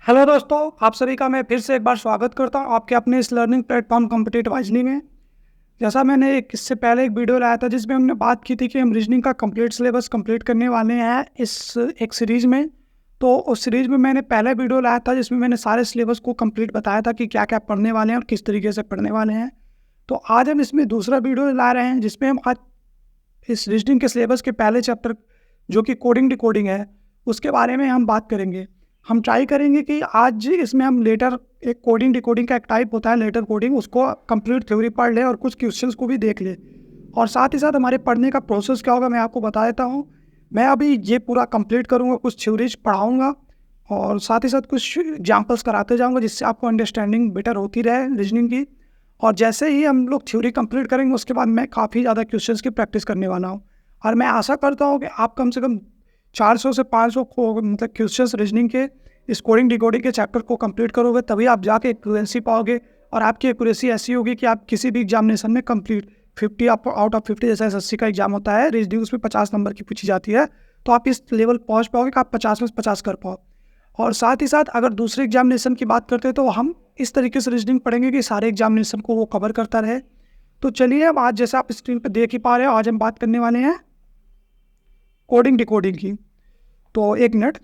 Hello दोस्तों, आप सभी का मैं फिर से एक बार स्वागत करता हूं आपके अपने इस लर्निंग प्लेटफॉर्म कॉम्पिटिटिव रीजनिंग में। जैसा मैंने इससे पहले एक वीडियो लाया था जिसमें हमने बात की थी कि हम रीजनिंग का कंप्लीट सिलेबस कंप्लीट करने वाले हैं इस एक सीरीज़ में। तो उस सीरीज़ में मैंने पहला वीडियो लाया था जिसमें मैंने सारे सिलेबस को कंप्लीट बताया था कि क्या क्या पढ़ने वाले हैं और किस तरीके से पढ़ने वाले हैं। तो आज हम इसमें दूसरा वीडियो ला रहे हैं जिसमें हम आज इस रीजनिंग के सिलेबस के पहले चैप्टर जो कि कोडिंग डिकोडिंग है उसके बारे में हम बात करेंगे। हम ट्राई करेंगे कि आज इसमें हम लेटर एक कोडिंग डिकोडिंग का एक टाइप होता है लेटर कोडिंग, उसको कंप्लीट थ्योरी पढ़ ले और कुछ क्वेश्चंस को भी देख ले। और साथ ही साथ हमारे पढ़ने का प्रोसेस क्या होगा मैं आपको बता देता हूँ। मैं अभी ये पूरा कंप्लीट करूँगा, कुछ थ्योरीज पढ़ाऊँगा और साथ ही साथ कुछ एग्जाम्पल्स कराते जाऊँगा जिससे आपको अंडरस्टैंडिंग बेटर होती रहे रीजनिंग की। और जैसे ही हम लोग थ्योरी कंप्लीट करेंगे उसके बाद मैं काफ़ी ज़्यादा क्वेश्चंस की प्रैक्टिस करने वाला हूँ। और मैं आशा करता हूँ कि आप कम से कम 400 से 500 को मतलब क्वेश्चंस रीजनिंग के इस कोडिंग डिकोडिंग के चैप्टर को कंप्लीट करोगे तभी आप जाके एक्यूरेसी पाओगे। और आपकी एक्यूरेसी ऐसी होगी कि आप किसी भी एग्जामिनेशन में कंप्लीट 50 आउट ऑफ 50 जैसे एसएससी का एग्जाम होता है रीजनिंग, उसमें 50 नंबर की पूछी जाती है, तो आप इस लेवल पहुँच पाओगे कि आप 50 में से 50 कर पाओ। और साथ ही साथ अगर दूसरे एग्जामिनेशन की बात करते हैं तो हम इस तरीके से रीजनिंग पढ़ेंगे कि सारे एग्जामिनेशन को वो कवर करता रहे। तो चलिए अब आज जैसे आप स्क्रीन पर देख ही पा रहे हो आज हम बात करने वाले हैं कोडिंग डिकोडिंग की। तो एक मिनट,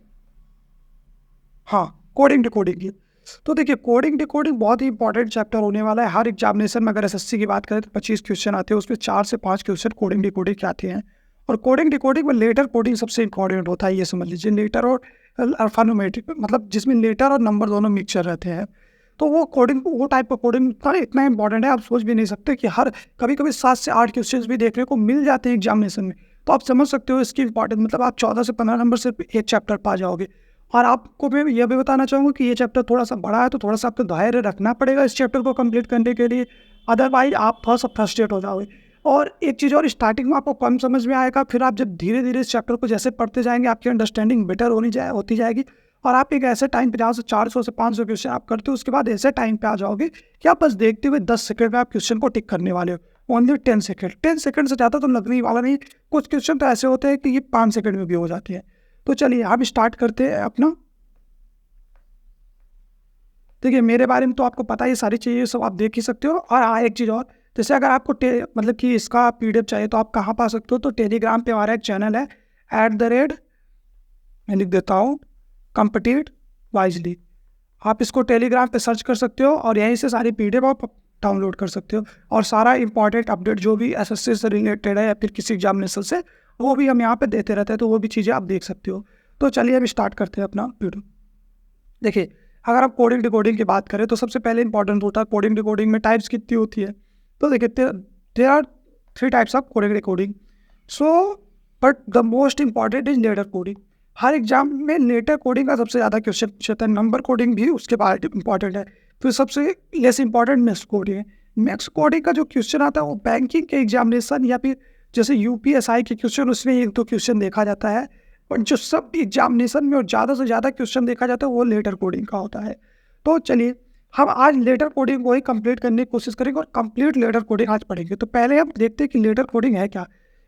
हाँ, कोडिंग डिकोडिंग की। तो देखिए कोडिंग डिकोडिंग बहुत ही इंपॉर्टेंट चैप्टर होने वाला है। हर एग्जामिनेशन में अगर एसएससी की बात करें तो 25 क्वेश्चन आते हैं, उसमें 4 से 5 क्वेश्चन कोडिंग डिकोडिंग के आते हैं। और कोडिंग डिकोडिंग में लेटर कोडिंग सबसे इंपॉर्टेंट होता है, ये समझ लीजिए। लेटर और अल्फान्यूमेरिक मतलब जिसमें लेटर और नंबर दोनों मिक्सचर रहते हैं, तो वो कोडिंग वो टाइप का कोडिंग इतना इंपॉर्टेंट है आप सोच भी नहीं सकते कि हर कभी कभी 7 से 8 क्वेश्चन भी देखने को मिल जाते हैं एग्जामिनेशन में। तो आप समझ सकते हो इसकी इंपॉर्टेंस, मतलब आप 14 से 15 नंबर से एक चैप्टर पा जाओगे। और आपको मैं यह भी बताना चाहूँगा कि ये चैप्टर थोड़ा सा बड़ा है तो थोड़ा सा आपको धैर्य रखना पड़ेगा इस चैप्टर को कंप्लीट करने के लिए, अदरवाइज आप फ्रस्ट्रेट हो जाओगे। और एक चीज़ और, स्टार्टिंग में आपको कम समझ में आएगा, फिर आप जब धीरे धीरे इस चैप्टर को जैसे पढ़ते जाएंगे आपकी अंडरस्टैंडिंग बेटर होती जाएगी। और आप एक ऐसे टाइम पे जहाँ से 400 से 500 क्वेश्चन आप करते हो उसके बाद ऐसे टाइम पे आ जाओगे कि आप बस देखते हुए 10 सेकंड में आप क्वेश्चन को टिक करने वाले हो। ओनली 10 सेकंड से ज़्यादा तो लगने वाला नहीं। कुछ क्वेश्चन तो ऐसे होते हैं कि ये 5 सेकंड में भी हो जाते हैं। तो चलिए हम स्टार्ट करते हैं अपना। देखिए मेरे बारे में तो आपको पता ही सारी चीज़ें सब आप देख ही सकते हो। और हाँ, एक चीज़ और, जैसे अगर आपको मतलब कि इसका पीडीएफ चाहिए तो आप कहाँ पा सकते हो, तो टेलीग्राम पे हमारा एक चैनल है मैं लिख देता हूँ कॉम्पिटिट वाइजली। आप इसको टेलीग्राम पे सर्च कर सकते हो और यहीं से सारी पीडीएफ आप डाउनलोड कर सकते हो। और सारा इंपॉर्टेंट अपडेट जो भी एसएससी से रिलेटेड है या फिर किसी एग्जामिनेशन से, वो भी हम यहाँ पे देते रहते हैं, तो वो भी चीज़ें आप देख सकते हो। तो चलिए हम स्टार्ट करते हैं अपना वीडियो। देखिए अगर आप कोडिंग डिकोडिंग की बात करें तो सबसे पहले इंपॉर्टेंट होता है कोडिंग डिकोडिंग में टाइप्स कितनी होती है। तो देखिए there are 3 types of coding decoding. So but the most important is letter coding. हर एग्जाम में लेटर कोडिंग का सबसे ज़्यादा क्वेश्चन पूछता है, नंबर कोडिंग भी उसके बाद इंपॉर्टेंट है। फिर सबसे लेस इंपॉर्टेंट मैक्स कोडिंग है। मैक्स कोडिंग का जो क्वेश्चन आता है वो बैंकिंग के एग्जामिनेशन या फिर जैसे यूपीएसआई के क्वेश्चन, उसमें 1-2 क्वेश्चन देखा जाता है। और जो सब एग्जामिनेशन में और ज़्यादा से ज़्यादा क्वेश्चन देखा जाता है वो लेटर कोडिंग का होता है। तो चलिए हम आज लेटर कोडिंग को ही कंप्लीट करने की कोशिश करेंगे और कंप्लीट लेटर कोडिंग आज पढ़ेंगे। तो पहले हम देखते हैं कि लेटर कोडिंग है क्या,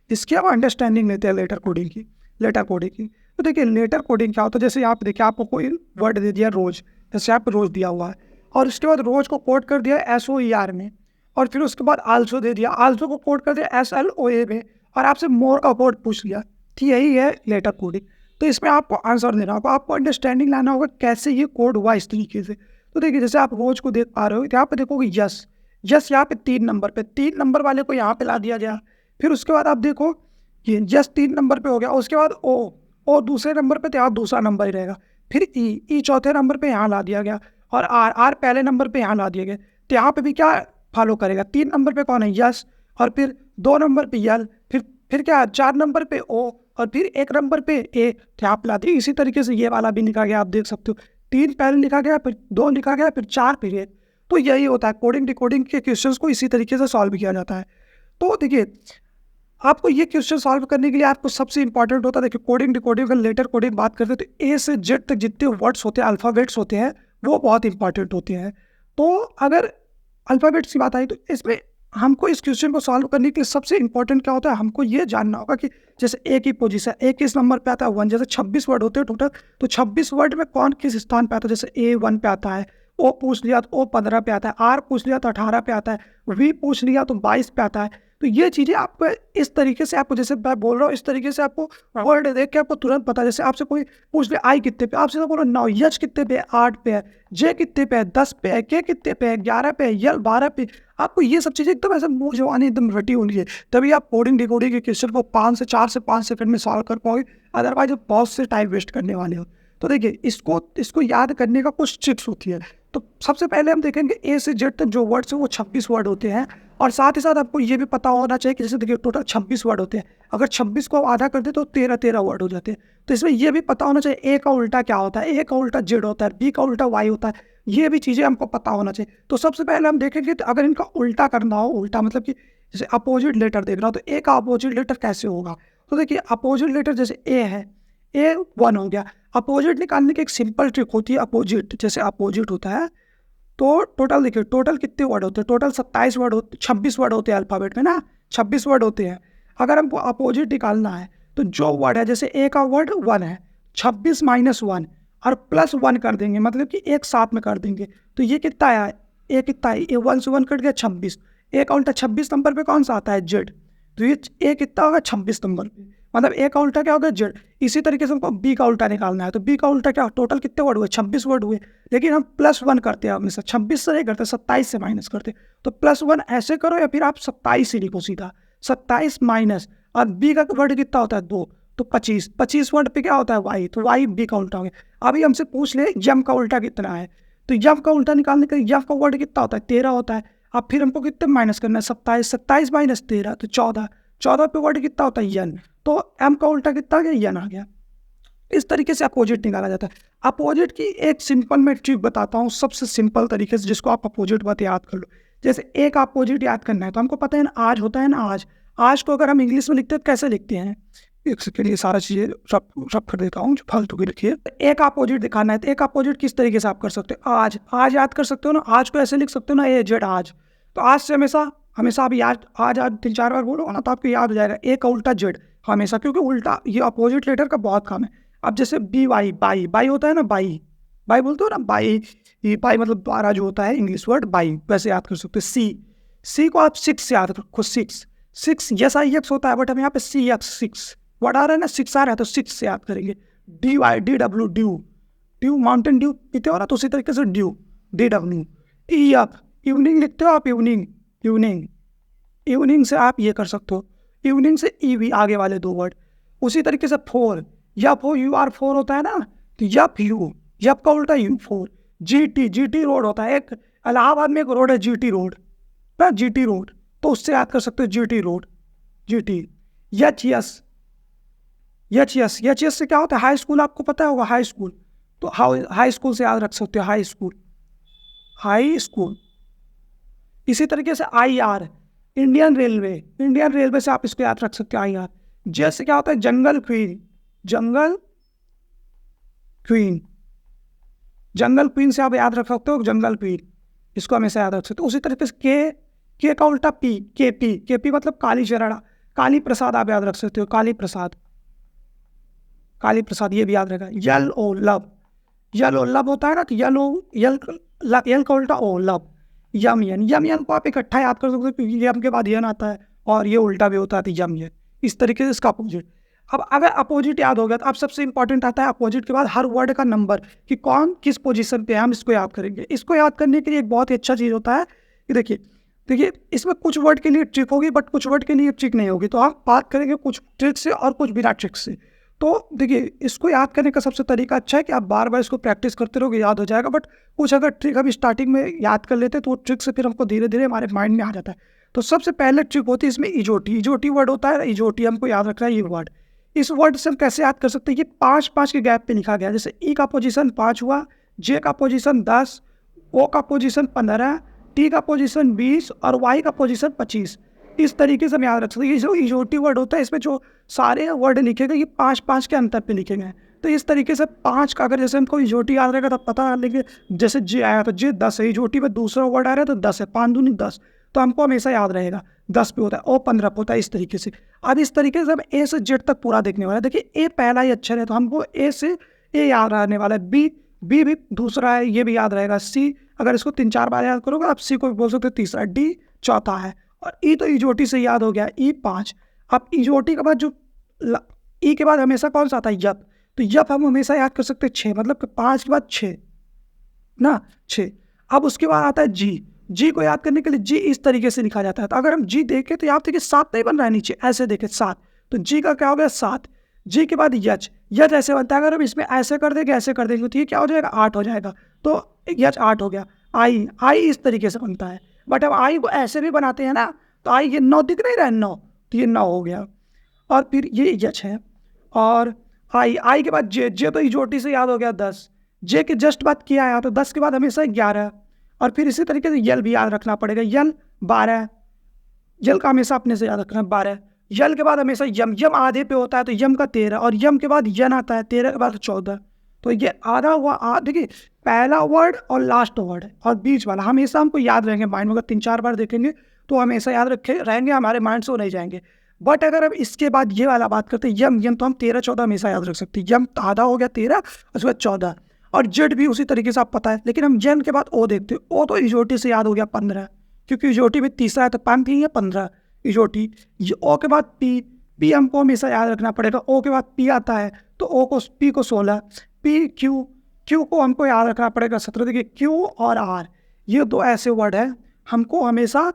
इसकी हम अंडरस्टैंडिंग लेते हैं लेटर कोडिंग की। तो देखिए लेटर कोडिंग क्या होता है, जैसे यहाँ पे देखिए आपको कोई वर्ड दे दिया रोज, जैसे यहाँ पे रोज दिया हुआ है और उसके बाद रोज को कोड कर दिया SOER में, और फिर उसके बाद आल्सो दे दिया, आल्सो को कोड कर दिया SLOA में, और आपसे मोर का कोड पूछ लिया। तो यही है लेटर कोडिंग। तो इसमें आपको आंसर देना होगा, आपको अंडरस्टैंडिंग लाना होगा कैसे ये कोड हुआ इस तरीके से। तो देखिए जैसे आप रोज को देख पा रहे हो, यहाँ पे देखोगे यस यहाँ पे 3 नंबर पे, 3 नंबर वाले को यहाँ पे ला दिया गया। फिर उसके बाद आप देखो ये यस 3 नंबर पे हो गया, उसके बाद ओ दूसरे नंबर पे, तो यहाँ दूसरा नंबर ही रहेगा। फिर ई चौथे नंबर पे यहाँ ला दिया गया, और आर पहले नंबर पे यहाँ ला दिया गया। तो यहाँ पे भी क्या फॉलो करेगा, 3 नंबर पे कौन है यस, और फिर 2 नंबर पे यल, फिर क्या 4 नंबर पे ओ, और फिर 1 नंबर पे ए, तो यहाँ पे ला दिया। इसी तरीके से ये वाला भी लिखा गया, आप देख सकते हो 3 पहले लिखा गया, फिर 2 लिखा गया, फिर 4 फिर 1। तो यही होता है कोडिंग डिकोडिंग के क्वेश्चंस को इसी तरीके से सॉल्व किया जाता है। तो देखिए आपको ये क्वेश्चन सॉल्व करने के लिए आपको सबसे इंपॉर्टेंट होता है, देखिए कोडिंग डिकोडिंग, अगर लेटर कोडिंग बात करते हैं तो ए से जेड तक जितने वर्ड्स होते हैं, अल्फ़ाबेट्स होते हैं, वो बहुत इंपॉर्टेंट होते हैं। तो अगर अल्फ़ाबेट्स की बात आई तो इसमें हमको इस क्वेश्चन को सॉल्व करने के लिए सबसे इंपॉर्टेंट क्या होता है, हमको ये जानना होगा कि जैसे ए की पोजीशन, ए किस नंबर पे आता है 1, जैसे 26 वर्ड होते हैं टोटल, तो 26 वर्ड में कौन किस स्थान पे आता है, जैसे ए 1 पे आता है, ओ पूछ लिया तो ओ 15 पे आता है, आर पूछ लिया तो 18 पे आता है, वी पूछ लिया तो 22 पे आता है। तो ये चीज़ें आपको इस तरीके से, आपको जैसे मैं बोल रहा हूँ इस तरीके से आपको वर्ड देख के आपको तुरंत पता है। जैसे आपसे कोई पूछ ले आई कितने पे, आपसे तो बोलो 9, यच कितने पे 8 पे है, जे कितने पे है 10 पे है, के कितने पे है 11 पे है, यल 12 पे। आपको ये सब चीज़ें एकदम ऐसे मुंह जवानी एकदम रटी होनी है, तभी आप कोडिंग डिकोडिंग के क्वेश्चन को 4 से 5 सेकंड में सॉल्व कर पाओगे, अदरवाइज आप बहुत से टाइम वेस्ट करने वाले हो। तो देखिए इसको याद करने का कुछ ट्रिक्स होती है। तो सबसे पहले हम देखेंगे ए से जेड तक जो वर्ड्स हैं वो 26 वर्ड होते हैं, और साथ ही साथ आपको ये भी पता होना चाहिए कि जैसे देखिए टोटल 26 वर्ड होते हैं, अगर 26 को आधा कर दे तो 13 वर्ड हो जाते हैं। तो इसमें ये भी पता होना चाहिए ए का उल्टा क्या होता है, ए का उल्टा जेड होता है, बी का उल्टा वाई होता है, ये भी चीज़ें हमको पता होना चाहिए। तो सबसे पहले हम देखेंगे तो अगर इनका उल्टा करना हो, उल्टा मतलब कि जैसे अपोजिट लेटर देखना हो, तो ए का अपोजिट लेटर कैसे होगा। तो देखिए अपोजिट लेटर जैसे ए है, ए 1 हो गया। अपोजिट निकालने की एक सिंपल ट्रिक होती है, अपोजिट जैसे अपोजिट होता है तो टोटल देखिए टोटल कितने वर्ड होते हैं, टोटल 27 वर्ड होते, 26 वर्ड होते हैं अल्फ़ाबेट में ना, 26 वर्ड होते हैं। अगर हमको अपोजिट निकालना है तो जो वर्ड है, जैसे ए का वर्ड 1 है, 26 माइनस 1 और प्लस 1 कर देंगे, मतलब कि एक साथ में कर देंगे। तो ये कितना आया, ए कितना है, ए 1 से 1 कट गया 26। ए का उल्टा 26 नंबर पे कौन सा आता है, जेड। तो ये ए कितना होगा 26 नंबर पे, मतलब ए का उल्टा क्या होगा, जेड। इसी तरीके से हमको बी का उल्टा निकालना है, तो बी का उल्टा क्या, टोटल कितने वर्ड हुए 26 वर्ड हुए, लेकिन हम प्लस 1 करते हैं, हमेशा 26 से नहीं करते, 27 से माइनस करते। तो प्लस 1 ऐसे करो या फिर आप 27 ही लिखो सीधा, 27 माइनस, और बी का वर्ड कितना होता है 2, तो 25 वर्ड पे क्या होता है वाई, तो वाई बी का उल्टा हो गया। अभी हमसे पूछ ले यम का उल्टा कितना है, तो यम का उल्टा निकालने के लिए यम का वर्ड कितना होता है 13 होता है। अब फिर हमको कितने माइनस करना है 27 माइनस 13 तो 14 पे वर्ड कितना होता है यन, तो एम का उल्टा कितना आ गया, यन आ गया। इस तरीके से अपोजिट निकाला जाता है। अपोजिट की एक सिंपल मैं ट्रिक बताता हूँ, सबसे सिंपल तरीके से जिसको आप अपोजिट बात याद कर लो। जैसे एक अपोजिट याद करना है तो हमको पता है ना आज होता है ना, आज को अगर हम इंग्लिश में लिखते हैं तो कैसे लिखते हैं, एक सेकेंड ये सारा चीज़ें सब कर देता हूँ जो फालतू की लिखी है। एक अपोजिट दिखाना है तो एक अपोजिट किस तरीके से आप कर सकते हो, आज याद कर सकते हो ना, आज को ऐसे लिख सकते हो ना, ए जेड आज। तो आज से हमेशा आप याद आज 3-4 बार बोलो ना तो आपको याद हो जाएगा ए का उल्टा जेड हमेशा, क्योंकि उल्टा ये अपोजिट लेटर का बहुत काम है। अब जैसे बी वाई, बाई होता है ना, बाई बोलते हो ना, बाई, ये बाई मतलब 12 जो होता है इंग्लिश वर्ड बाई, वैसे याद कर सकते हो। सी को आप 6 से याद रखो, 6 यस आई एक्स होता है, बट हम यहाँ पे सी एक्स 6 वर्ड आ रहा है ना, 6 आ रहा है तो 6 से याद करेंगे। D Y D W dew Mountain Dew पीते हो ना, तो उसी तरीके से ड्यू डी डब्ल्यू। ई आप इवनिंग लिखते हो आप, इवनिंग से आप ये कर सकते हो, इवनिंग से ई भी आगे वाले 2 वर्ड। उसी तरीके से 4 यप हो, यू आर 4 होता है ना, तो यप का उल्टा यू 4। जीटी रोड होता है, एक इलाहाबाद में एक रोड है जीटी रोड ना, जीटी रोड, तो उससे याद कर सकते हो जीटी रोड, जीटी। यच से क्या होता है, हाई स्कूल, आपको पता होगा हाई स्कूल, तो हाई स्कूल से याद रख सकते हो, हाई स्कूल। इसी तरीके से आई आर इंडियन रेलवे से आप इसको याद रख सकते हो, आई आर। जैसे क्या होता है जंगल क्वीन से आप याद रख सकते हो, जंगल क्वीन, इसको हमेशा याद रख सकते हो। उसी तरीके से के का उल्टा पी, के पी मतलब काली शरणा, काली प्रसाद आप याद रख सकते हो, काली प्रसाद ये भी याद रखा। यल ओ लब होता है ना, तो यल का उल्टा ओ लब। यम को आप इकट्ठा याद कर सकते हो क्योंकि यम के बाद यन आता है और ये उल्टा भी होता है, तो यम। इस तरीके से इसका अपोजिट। अब अगर अपोजिट याद हो गया तो अब सबसे इंपॉर्टेंट आता है अपोजिट के बाद हर वर्ड का नंबर, कि कौन किस पोजीशन पे है, हम इसको याद करेंगे। इसको याद करने के लिए एक बहुत ही अच्छा चीज़ होता है कि देखिए इसमें कुछ वर्ड के लिए ट्रिक होगी बट कुछ वर्ड के लिए ट्रिक नहीं होगी, तो आप बात करेंगे कुछ ट्रिक से और कुछ बिना ट्रिक से। तो देखिए इसको याद करने का सबसे तरीका अच्छा है कि आप बार बार इसको प्रैक्टिस करते रहोगे, याद हो जाएगा। बट कुछ अगर ट्रिक हम स्टार्टिंग में याद कर लेते हैं तो वो ट्रिक से फिर हमको धीरे धीरे हमारे माइंड में आ जाता है। तो सबसे पहले ट्रिक होती है इसमें इजोटी वर्ड होता है, इजोटी हमको याद रखना है ये वर्ड। इस वर्ड से हम कैसे याद कर सकते हैं, ये 5-5 के गैप पे लिखा गया, जैसे ई का पोजीशन 5 हुआ, जे का पोजीशन 10, ओ का पोजीशन 15, टी का पोजीशन 20 और वाई का पोजीशन 25। इस तरीके से हम याद रख सकते हैं। ये जो इजोटी वर्ड होता है इसमें जो सारे वर्ड लिखे गए ये 5-5 के अंतर पे लिखे गए। तो इस तरीके से 5 का अगर जैसे हमको इजोटी याद रहेगा तब पता लेंगे, जैसे जे आया तो जे 10 है, इजोटी में दूसरा वर्ड आ रहा है तो 10 है, 5 दूनी 10। तो हमको हमेशा याद रहेगा 10 पे होता है, ओ 15 पे होता है, इस तरीके से। अब इस तरीके से हम ए से जेड तक पूरा देखने वाला है। देखिए ए पहला ही अक्षर है तो हमको ए से ए याद रहने वाला है, बी भी दूसरा है, ये भी याद रहेगा, सी अगर इसको 3-4 बार याद करोगे आप सी को भी बोल सकते हो तीसरा, डी चौथा है, और ई तो इजोटी से याद हो गया, ई 5। अब इजोटी के बाद जो ई के बाद हमेशा कौन सा आता है, यप, तो यप हम हमेशा याद कर सकते हैं 6, मतलब 5 के बाद 6 ना, 6। अब उसके बाद आता है जी को याद करने के लिए जी इस तरीके से लिखा जाता है। तो अगर हम जी देखें तो यहाँ देखिए 7 नहीं बन रहा है नीचे, ऐसे देखें 7, तो जी का क्या हो गया 7। जी के बाद यच ऐसे बनता है, अगर हम इसमें ऐसे कर देंगे ऐसे कर देंगे तो ये क्या हो जाएगा 8 हो जाएगा, तो यच 8 हो गया। आई इस तरीके से बनता है, बट अब आई को ऐसे भी बनाते हैं ना, तो आई ये 9 दिख नहीं रहा है 9, तो ये 9 हो गया। और फिर ये यच है, और आई के बाद जे तो इजोटी से याद हो गया 10, जे के जस्ट बाद किया है तो 10 के बाद हमेशा 11, और फिर इसी तरीके से यल भी याद रखना पड़ेगा, यल 12, यल का हमेशा अपने से याद रखना 12। यल के बाद हमेशा यम आधे पे होता है तो यम का 13, और यम के बाद यन आता है 13 के बाद 14, तो ये आधा हुआ। देखिए पहला वर्ड और लास्ट वर्ड और बीच वाला हमेशा हमको याद रहेंगे माइंड में, अगर 3-4 बार देखेंगे तो हमेशा याद रखे रहेंगे, हमारे माइंड से वो नहीं जाएंगे। बट अगर हम इसके बाद ये वाला बात करते हैं यम तो हम 13-14 हमेशा याद रख सकते हैं, यम आधा हो गया 13, उसके बाद 14, और जेड भी उसी तरीके से आप पता है। लेकिन हम जन के बाद ओ देखते हैं, ओ तो इजोटी से याद हो गया 15, क्योंकि इजोटी में तीसरा है तो 5 ही है 15 इजोटी। ओ के बाद पी हमको हमेशा याद रखना पड़ेगा, ओ के बाद पी आता है तो ओ को पी को 16, पी क्यू को हमको याद रखना पड़ेगा 17। देखिए क्यू और आर ये 2 ऐसे वर्ड हैं हमको हमेशा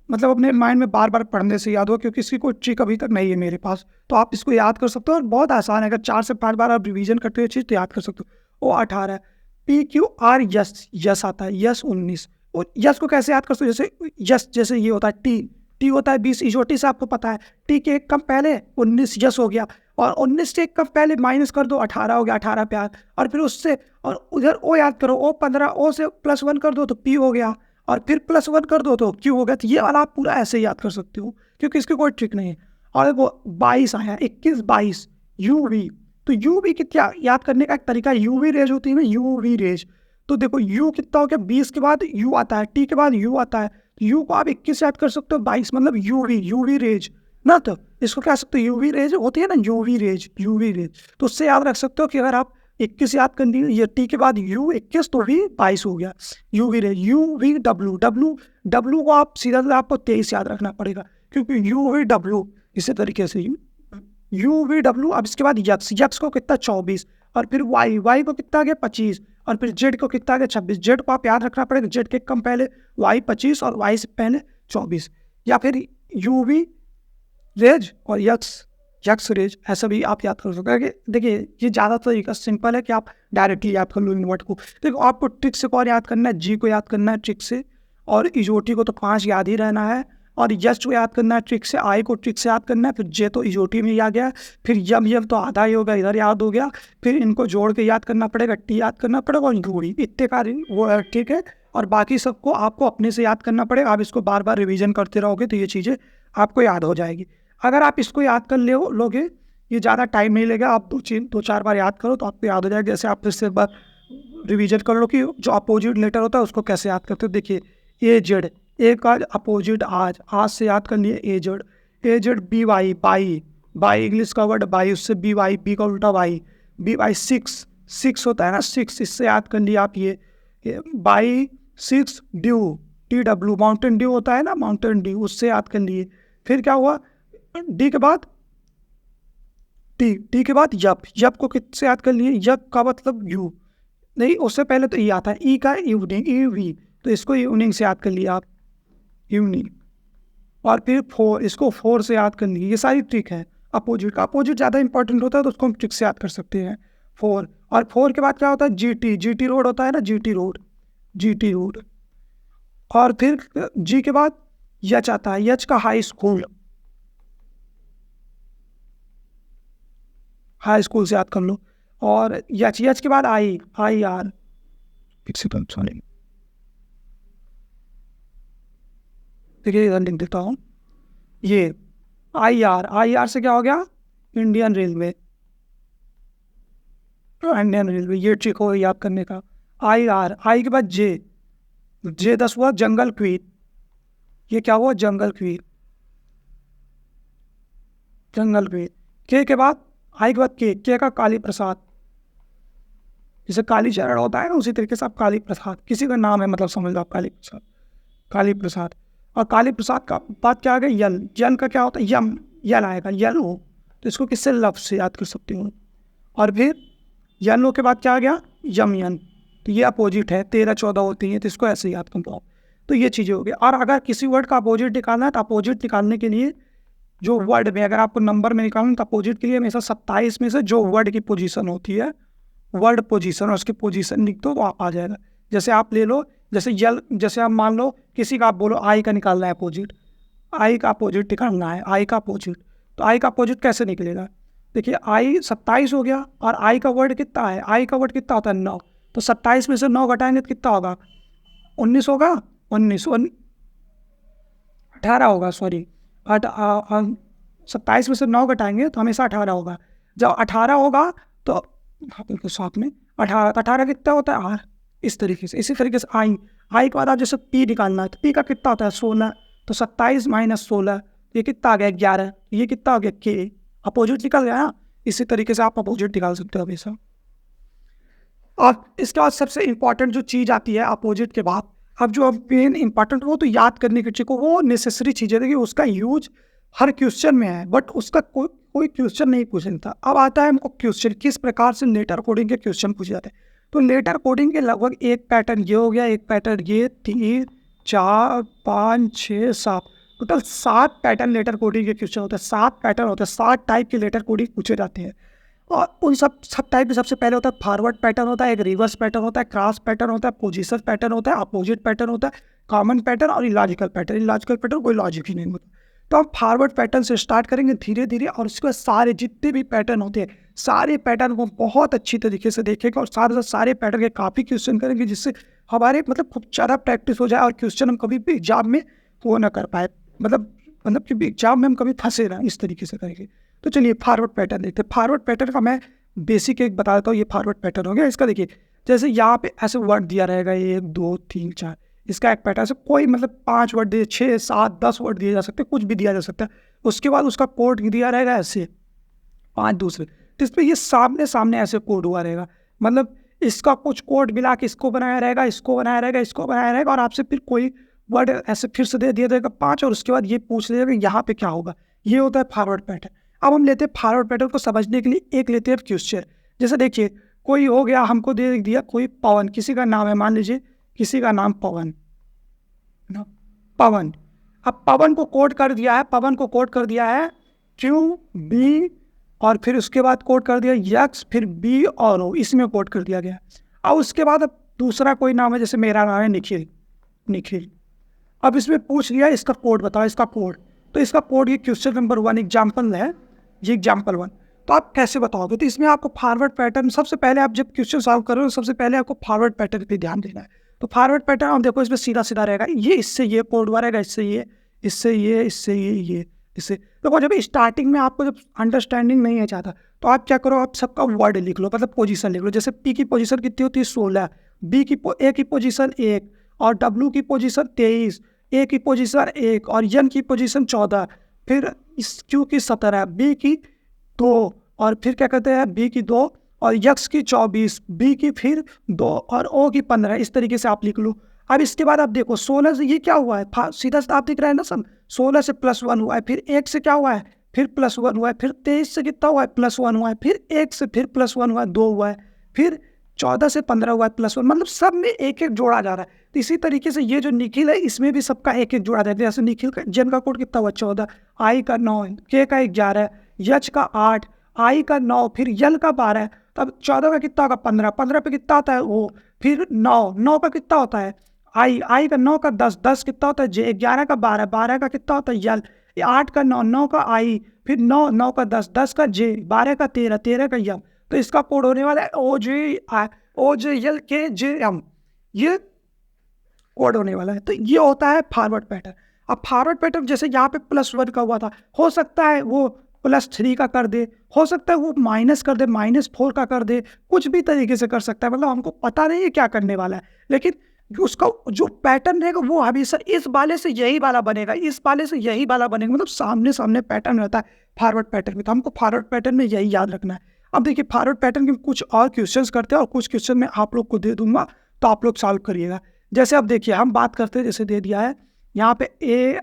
मतलब अपने माइंड में बार बार पढ़ने से याद हो, क्योंकि इसकी कोई ट्रिक अभी तक नहीं है मेरे पास, तो आप इसको याद कर सकते हो और बहुत आसान है। अगर 4 से 5 बार आप रिवीजन करते हुए चीज़ तो याद कर सकते हो। ओ 18, पी क्यू आर यस आता है, यस 19, और यस को कैसे याद कर सकते हो, जैसे यस जैसे ये होता है टी होता है 20 इजोटी से आपको पता है, टी के एक कम पहले 19 यस हो गया, और 19 से एक कम पहले माइनस कर दो 18 हो गया, 18 प्यार, और फिर उससे और उधर ओ याद करो, ओ 15, ओ से +1 कर दो तो पी हो गया, और फिर +1 कर दो तो क्यू हो गया। तो ये वाला आप पूरा ऐसे याद कर सकते हो क्योंकि इसकी कोई ट्रिक नहीं है। और वो 22 आया, 21 22 यूवी, तो यूवी कितना याद करने का एक तरीका, यूवी रेज होती है ना, यूवी रेज, तो देखो यू कितना हो गया 20 के बाद यू आता है, टी के बाद यू आता है, यू को आप 21 याद कर सकते हो, 22 मतलब यूवी रेज ना, तो इसको कह सकते हो यूवी रेज होती है ना, यूवी रेज तो उससे याद रख सकते हो कि अगर आप 21 याद कर लिए, ये टी के बाद यू 21 तो भी 22 हो गया, यूवी रेज। डब्लू को आप सीधा सीधा आपको 23 याद रखना पड़ेगा, क्योंकि यूवी डब्लू इसी तरीके से यूवी डब्लू। अब इसके बाद यक्स को कितना 24, और फिर वाई को कितना आ गया 25, और फिर जेड को कितना आ गया 26। जेड को आप याद रखना पड़ेगा, जेड के कम पहले वाई 25 और वाई से पहले 24, या फिर यूवी रेज और यक्स रेज, ऐसा भी आप याद कर सकते हैं। देखिए ये ज़्यादा तरीका सिंपल है कि आप डायरेक्टली याद कर लो इन वर्ड को। देखो आपको ट्रिक से कौन याद करना है, जी को याद करना है ट्रिक से, और इजोटी को तो 5 याद ही रहना है, और यश को याद करना है ट्रिक से, आई को ट्रिक से याद करना है, फिर जे तो इजोटी में आ गया, फिर यम तो आधा ही होगा इधर याद हो गया, फिर इनको जोड़ के याद करना पड़ेगा, टी याद करना पड़ेगा, और यूड़ी इतने कार्य वो ठीक है, और बाकी सबको आपको अपने से याद करना पड़ेगा। आप इसको बार बार रिवीजन करते रहोगे तो ये चीज़ें आपको याद हो जाएगी। अगर आप इसको याद कर लोगे ये ज़्यादा टाइम नहीं लगेगा, आप 2-4 बार याद करो तो आपको याद हो जाएगा। जैसे आप फिर से एक बार रिवीजन कर लो कि जो अपोजिट लेटर होता है उसको कैसे याद करते हो। देखिए ए जेड, ए का अपोजिट आज से याद कर लिए ए जेड, बी वाई इंग्लिश का वर्ड बाई, उससे बी का उल्टा वाई, बी वाई 6 होता है ना 6, इससे याद कर लिए आप ये by 6 due, T W Mountain Dew होता है ना, माउंटेन ड्यू, उससे याद कर लिए। फिर क्या हुआ, डी के बाद टी के बाद यप को किससे याद कर लिए, यप का मतलब यू नहीं, उससे पहले तो ई आता है, ई का इवनिंग ईवी, तो इसको इवनिंग से याद कर लिया आप, इवनिंग। और फिर 4, इसको 4 से याद कर लिए। ये सारी ट्रिक है। अपोजिट का अपोजिट ज़्यादा इंपॉर्टेंट होता है तो उसको हम ट्रिक से याद कर सकते हैं 4। और 4 के बाद क्या होता है, जीटी रोड होता है ना, जीटी रोड। और फिर जी के बाद यच आता है, यच का हाई स्कूल से याद कर लो। और यच के बाद आई आर, देखिए इधर लिख देता हूँ, ये आई आर से क्या हो गया, इंडियन रेलवे, ये ट्रिक हो याद करने का। आई के बाद जे 10 हुआ जंगल क्वीन, ये क्या हुआ, जंगल क्वीन, जंगल क्वीन। के बाद आई के बाद के का काली प्रसाद, जैसे काली चरण होता है ना उसी तरीके से आप काली प्रसाद, किसी का नाम है मतलब समझ लो आप काली प्रसाद, काली प्रसाद। और काली प्रसाद का बात क्या आ गई, यल, यल का क्या होता है, यम, यल आएगा, यल हो, तो इसको किससे लफ्ज से याद कर सकते हो। और फिर यन हो के बाद क्या आ गया, यम यन, तो ये अपोजिट है, 13-14 होती है, तो इसको ऐसे याद करते हो। तो ये चीज़ें हो गई। और अगर किसी वर्ड का अपोजिट निकालना है तो अपोजिट निकालने के लिए जो वर्ड में, अगर आपको नंबर में निकालना तो अपोजिट के लिए हमेशा 27 में से जो वर्ड की पोजीशन होती है, वर्ड पोजीशन, और उसकी पोजीशन लिख दो तो आ जाएगा। जैसे आप ले लो, जैसे यल, जैसे आप मान लो किसी का आप बोलो आई का निकालना है अपोजिट, आई का अपोजिट निकालना है, आई का अपोजिट, तो आई का अपोजिट कैसे निकलेगा, देखिए आई 27 हो गया और आई का वर्ड कितना है, आई का वर्ड कितना होता है 9, तो 27 में से 9 घटाएंगे तो कितना होगा, 19 होगा, 18 होगा, सॉरी 27 में से 9 घटाएंगे तो हमेशा 18 होगा। जब 18 होगा तो साथ में 18 कितना होता है, आर, इस तरीके से। इसी तरीके से आई के बाद आप जैसे पी निकालना है तो पी का कितना होता है 16, तो 27 माइनस 16, ये कितना आ गया 11, ये कितना आ गया के, अपोजिट निकल गया ना। इसी तरीके से आप अपोजिट निकाल सकते हो हमेशा। और इसके बाद सबसे इंपॉर्टेंट जो चीज़ आती है अपोजिट के बाद, अब जो मेन इंपॉर्टेंट वो तो याद करने की चीज़ को, वो नेसेसरी चीज़ें देखिए, उसका यूज हर क्वेश्चन में है, बट उसका कोई क्वेश्चन नहीं पूछा था। अब आता है हमको क्वेश्चन किस प्रकार से लेटर कोडिंग के क्वेश्चन पूछे जाते हैं। तो लेटर कोडिंग के लगभग एक पैटर्न ये हो गया, एक पैटर्न ये, 3, 4, 5, 6, 7, टोटल 7 पैटर्न लेटर कोडिंग के क्वेश्चन होते हैं। 7 पैटर्न होते हैं, 7 टाइप के लेटर कोडिंग पूछे जाते हैं। और उन सब टाइप में सबसे पहले होता है फॉरवर्ड पैटर्न होता है, एक रिवर्स पैटर्न होता है, क्रॉस पैटर्न होता है, पोजीशन पैटर्न होता है, अपोजिट पैटर्न होता है, कॉमन पैटर्न और इलॉजिकल पैटर्न। इलॉजिकल पैटर्न कोई लॉजिक ही नहीं होता। तो हम फॉरवर्ड पैटर्न से स्टार्ट करेंगे धीरे धीरे, और उसके बाद सारे जितने भी पैटर्न होते हैं सारे पैटर्न को बहुत अच्छी तरीके से देखेंगे, और साथ साथ सारे पैटर्न के काफ़ी क्वेश्चन करेंगे, जिससे हमारे मतलब खूब ज़्यादा प्रैक्टिस हो जाए और क्वेश्चन हम कभी भी एग्जाम में वो ना कर पाए, मतलब कि एग्जाम में हम कभी फंसे ना, इस तरीके से करेंगे। तो चलिए फॉरवर्ड पैटर्न देखते हैं। फॉरवर्ड पैटर्न का मैं बेसिक एक बता देता हूँ। ये फॉरवर्ड पैटर्न हो गया। इसका देखिए जैसे यहाँ पे ऐसे वर्ड दिया रहेगा 1, 2, 3, 4, इसका एक पैटर्न से कोई मतलब 5 वर्ड दिए, 6, 7, 10 वर्ड दिए जा सकते हैं, कुछ भी दिया जा सकता है। उसके बाद उसका कोड दिया रहेगा ऐसे 5 दूसरे, तो इस पर ये सामने सामने ऐसे कोड हुआ रहेगा, मतलब इसका कुछ कोड मिला के इसको बनाया रहेगा, इसको बनाया रहेगा, इसको बनाया रहेगा, और आपसे फिर कोई वर्ड ऐसे फिर से दे दिया जाएगा 5, और उसके बाद ये पूछ लिया जाएगा यहाँ पे क्या होगा। ये होता है फॉरवर्ड पैटर्न। अब हम लेते हैं फॉरवर्ड पैटर्न को समझने के लिए एक लेते हैं क्वेश्चन। जैसे देखिए कोई हो गया, हमको दे दिया कोई पवन, किसी का नाम है, मान लीजिए किसी का नाम पवन, पवन। अब पवन को कोड कर दिया है, पवन को कोड कर दिया है क्यू बी, और फिर उसके बाद कोड कर दिया यक्स, फिर बी और ओ, इसमें कोड कर दिया गया। अब उसके बाद अब दूसरा कोई नाम है, जैसे मेरा नाम है निखिल, निखिल। अब इसमें पूछ लिया इसका कोड बताओ, इसका कोड, तो इसका कोड ये क्वेश्चन नंबर 1 एग्जाम्पल है, ये एग्जाम्पल 1। तो आप कैसे बताओगे, तो इसमें आपको फॉरवर्ड पैटर्न, सबसे पहले आप जब क्वेश्चन सॉल्व कर रहे हो सबसे पहले आपको फॉरवर्ड पैटर्न पे ध्यान देना है। तो फॉरवर्ड पैटर्न आप देखो, इसमें सीधा सीधा रहेगा, ये इससे ये कोड हुआ रहेगा, इससे ये, इससे ये, इससे ये, इससे। देखो जब स्टार्टिंग में आपको जब अंडरस्टैंडिंग नहीं है चाहता, तो आप क्या करो, आप सबका वर्ड लिख लो, मतलब पोजीशन लिख लो। जैसे पी की पोजीशन कितनी होती है 16, बी की ए की पोजीशन 1, और डब्ल्यू की पोजीशन 23, ए की पोजीशन 1, और एन की पोजीशन 14, फिर इस क्यू की 17, बी की 2, और फिर क्या कहते हैं बी की 2, और यक्स की 24, बी की फिर 2, और ओ की 15। इस तरीके से आप लिख लो। अब इसके बाद आप देखो 16 से ये क्या हुआ है, सीधा सीधा आप दिख रहा है ना सब, 16 से +1 हुआ है, फिर 1 से क्या हुआ है, फिर +1 हुआ है, फिर 23 से कितना हुआ है +1 हुआ है, फिर 1 से फिर +1 हुआ है, 2 हुआ है, फिर 14 से 15 हुआ है +1, मतलब सब में एक एक जोड़ा जा रहा है। तो इसी तरीके से ये जो निखिल है इसमें भी सबका एक एक जोड़ा जाता है। जैसे निखिल का जन का कोड कितना हुआ 14, आई का 9, के का 11, यच का 8, आई का 9, फिर यल का 12, तब 14 का कितना होगा 15, 15 पे कितना आता है वो, फिर 9, 9 का कितना होता है आई का 9 का 10, 10 कितना होता है जे, 11 का 12, 12 का कितना होता है यल, 8 का 9, 9 का आई, फिर 9, 9 का 10, 10 का जे, 12 का 13, 13 का यम। तो इसका कोड होने वाला है OJL KJM, ये कोड होने वाला है। तो ये होता है फॉरवर्ड पैटर्न। अब फॉरवर्ड पैटर्न जैसे यहाँ पे +1 का हुआ था, हो सकता है वो +3 का कर दे, हो सकता है वो माइनस कर दे, -4 का कर दे, कुछ भी तरीके से कर सकता है, मतलब हमको पता नहीं है क्या करने वाला है, लेकिन उसका जो पैटर्न रहेगा वो हमेशा इस वाले से यही वाला बनेगा, इस वाले से यही वाला बनेगा, मतलब सामने सामने पैटर्न रहता है फॉरवर्ड पैटर्न में। तो हमको फॉरवर्ड पैटर्न में यही याद रखना है। अब देखिए फॉरवर्ड पैटर्न के कुछ और क्वेश्चंस करते हैं और कुछ क्वेश्चन मैं आप लोग को दे दूंगा, तो आप लोग सॉल्व करिएगा। जैसे अब देखिए हम बात करते हैं, जैसे दे दिया है यहाँ पे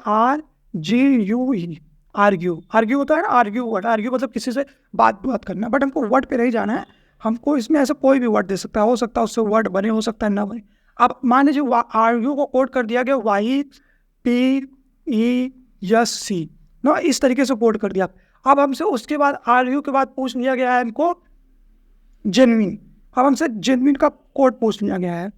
ARGUE, आर्ग्यू, आर्ग्यू होता है ना, आर्ग्यू वर्ड, आर्ग्यू मतलब किसी से बात करना, बट हमको वर्ड पे नहीं जाना है, हमको इसमें ऐसा कोई भी वर्ड दे सकता है, हो सकता है उससे वर्ड बने, हो सकता है ना बने। अब मान लीजिए आर्ग्यू को कोड कर दिया गया YPESC ना, इस तरीके से कोड कर दिया। अब हमसे उसके बाद आर्ग्यू के बाद पूछ लिया गया है इनको जेन्युइन। अब हमसे जेन्युइन का कोड पूछ लिया गया है,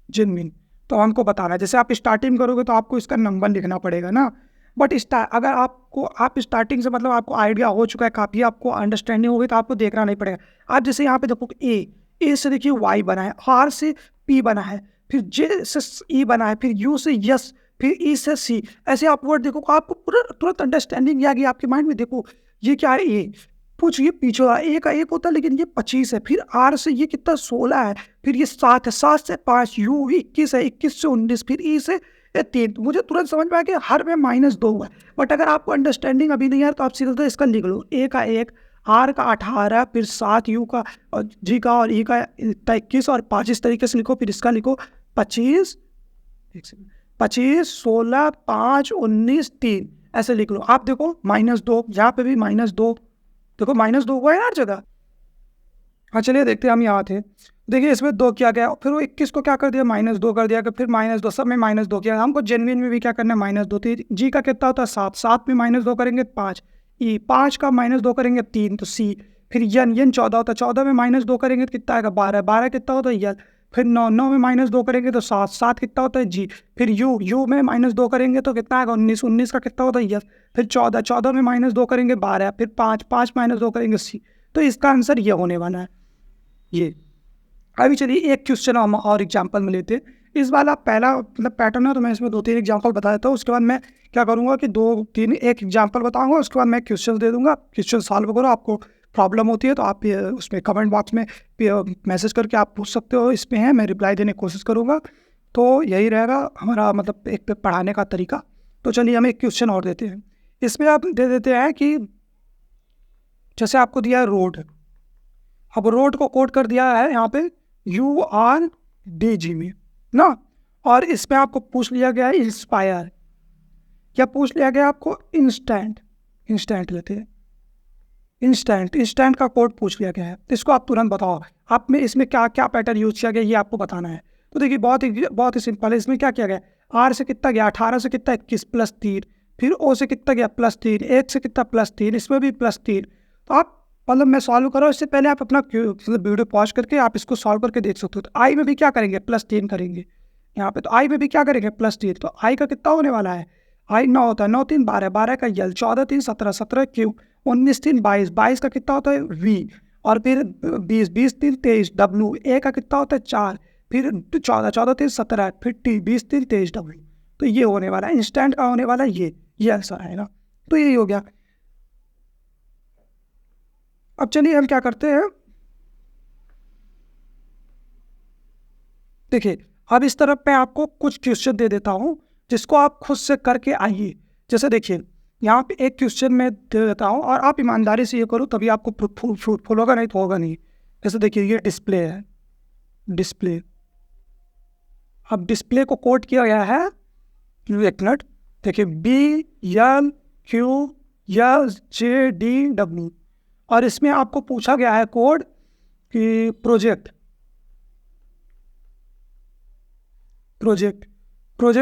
जेन्युइन, तो हमको बताना है। जैसे आप स्टार्टिंग करोगे तो आपको इसका नंबर लिखना पड़ेगा ना, बट अगर आप स्टार्टिंग से मतलब आपको आइडिया हो चुका है, काफ़ी आपको अंडरस्टैंडिंग हो गई, तो आपको देखना नहीं पड़ेगा। आप जैसे यहाँ पे देखो ए से देखिए वाई बना है, आर से पी बना है, फिर जे से ई बना है, फिर यू से यस, फिर ई से सी, ऐसे आप वर्ड देखो, आपको पूरा तुरंत अंडरस्टैंडिंग आ गई आपके माइंड में। देखो ये क्या है, ए पूछिए पीछे वाला ए का एक होता है, लेकिन ये 25 है, फिर आर से ये कितना 16 है, फिर ये 7 है, 7 से 5, यू 21 है, 21 से 19, फिर ई से 3। मुझे तुरंत समझ में आया कि हर में -2 हुआ है। बट अगर आपको अंडरस्टैंडिंग अभी नहीं है तो आप सीधा इसका लिख लो, ए का 1, आर का 18, फिर 7 यू का और जी का और ई का 21 और 5, इस तरीके से लिखो। फिर इसका लिखो 25, 16, 5, 19, 3, ऐसे लिख लो। आप देखो -2, यहाँ पे भी -2, देखो -2 हुआ है हर जगह। हाँ चलिए देखते हैं, हम यहाँ थे, देखिए इसमें 2 किया गया, फिर वो 21 को क्या कर दिया -2 कर दिया, फिर -2, सब में -2 किया। हमको जेन्युइन में भी क्या करना है, -2। तो जी का कितना होता है 7, 7 में -2 करेंगे 5, ई 5 का -2 करेंगे 3, तो सी। फिर यन 14 होता है, 14 में -2 करेंगे तो कितना आएगा 12, 12 कितना होता है यल। फिर 9, 9 में -2 करेंगे तो 7, 7 कितना होता है जी। फिर यू में -2 करेंगे तो कितना आएगा 19, 19 का कितना होता है यल। फिर 14, 14 में -2 करेंगे 12, फिर 5, 5 -2 करेंगे सी। तो इसका आंसर ये होने वाला है ये। अभी चलिए एक क्वेश्चन हम और एग्जांपल में लेते हैं। इस वाला पहला मतलब पैटर्न है, तो मैं इसमें 2-3 एग्जांपल बता देता हूँ। उसके बाद मैं क्या करूँगा कि 2-3 एक एग्जांपल बताऊँगा, उसके बाद मैं क्वेश्चन दे दूँगा, क्वेश्चन सॉल्व करो। आपको प्रॉब्लम होती है तो आप उसमें कमेंट बॉक्स में मैसेज करके आप पूछ सकते हो, इसमें है, मैं रिप्लाई देने की कोशिश करूँगा। तो यही रहेगा हमारा मतलब एक पढ़ाने का तरीका। तो चलिए हम एक क्वेश्चन और देते हैं। इसमें आप दे देते हैं कि जैसे आपको दिया है रोड, अब रोड को कोड कर दिया है यहाँ पे URDG में ना, और इसमें आपको पूछ लिया गया है इंस्पायर, क्या पूछ लिया गया आपको इंस्टेंट, इंस्टेंट लेते हैं, इंस्टेंट का कोड पूछ लिया गया है। इसको आप तुरंत बताओ, आप में इसमें क्या क्या पैटर्न यूज किया गया ये आपको बताना है। तो देखिए बहुत ही सिंपल है। इसमें क्या किया गया, आर से कितना गया 18 से कितना 21 +3, फिर ओ से कितना गया +3, 1 से कितना +3, इसमें भी +3। तो आप मतलब मैं सॉल्व करो इससे पहले आप अपना मतलब वीडियो पॉज करके आप इसको सॉल्व करके देख सकते हो। तो आई में भी क्या करेंगे +3 करेंगे यहाँ पे, तो आई में भी क्या करेंगे +3। तो आई का कितना होने वाला है, आई 9 होता है, 9 3 12, 12 का यल, 14 3 17, 17 क्यू, 19 3 22, 22 का कितना होता है वी, और फिर 20 20 3 23 डब्ल्यू, ए का कितना होता है 4, फिर 14 14 3 17, फिर टी 20 3 23 डब्ल्यू। तो ये होने वाला है इंस्टेंट का होने वाला है ये आंसर आएगा। तो यही हो गया। अब चलिए हम क्या करते हैं, देखिए अब इस तरफ मैं आपको कुछ क्वेश्चन दे देता हूँ जिसको आप खुद से करके आइए। जैसे देखिए यहाँ पे एक क्वेश्चन मैं दे देता हूँ और आप ईमानदारी से ये करो तभी आपको फ्रूटफुल होगा, नहीं तो होगा नहीं। जैसे देखिए ये डिस्प्ले है, डिस्प्ले, अब डिस्प्ले को कोड किया गया है, एक मिनट, देखिए BLQSJDW, और इसमें आपको पूछा गया है कोड कि प्रोजेक्ट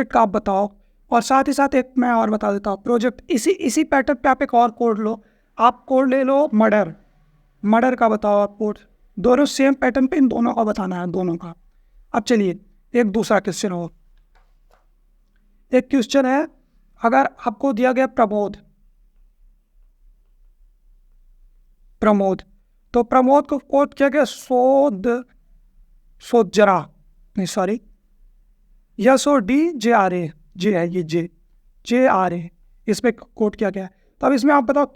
का आप बताओ। और साथ ही साथ एक मैं और बता देता हूँ, प्रोजेक्ट इसी पैटर्न पे आप एक और कोड लो, आप कोड ले लो मर्डर का बताओ आप कोड, दोनों सेम पैटर्न पे इन दोनों का बताना है, दोनों का। अब चलिए एक दूसरा क्वेश्चन हो, एक क्वेश्चन है, अगर आपको दिया गया प्रमोद, तो प्रमोद को कोड किया गया सोजरा, नहीं सॉरी, SODJRA, जे है ये JRA, इसमें कोड किया गया है। तो अब इसमें आप बताओ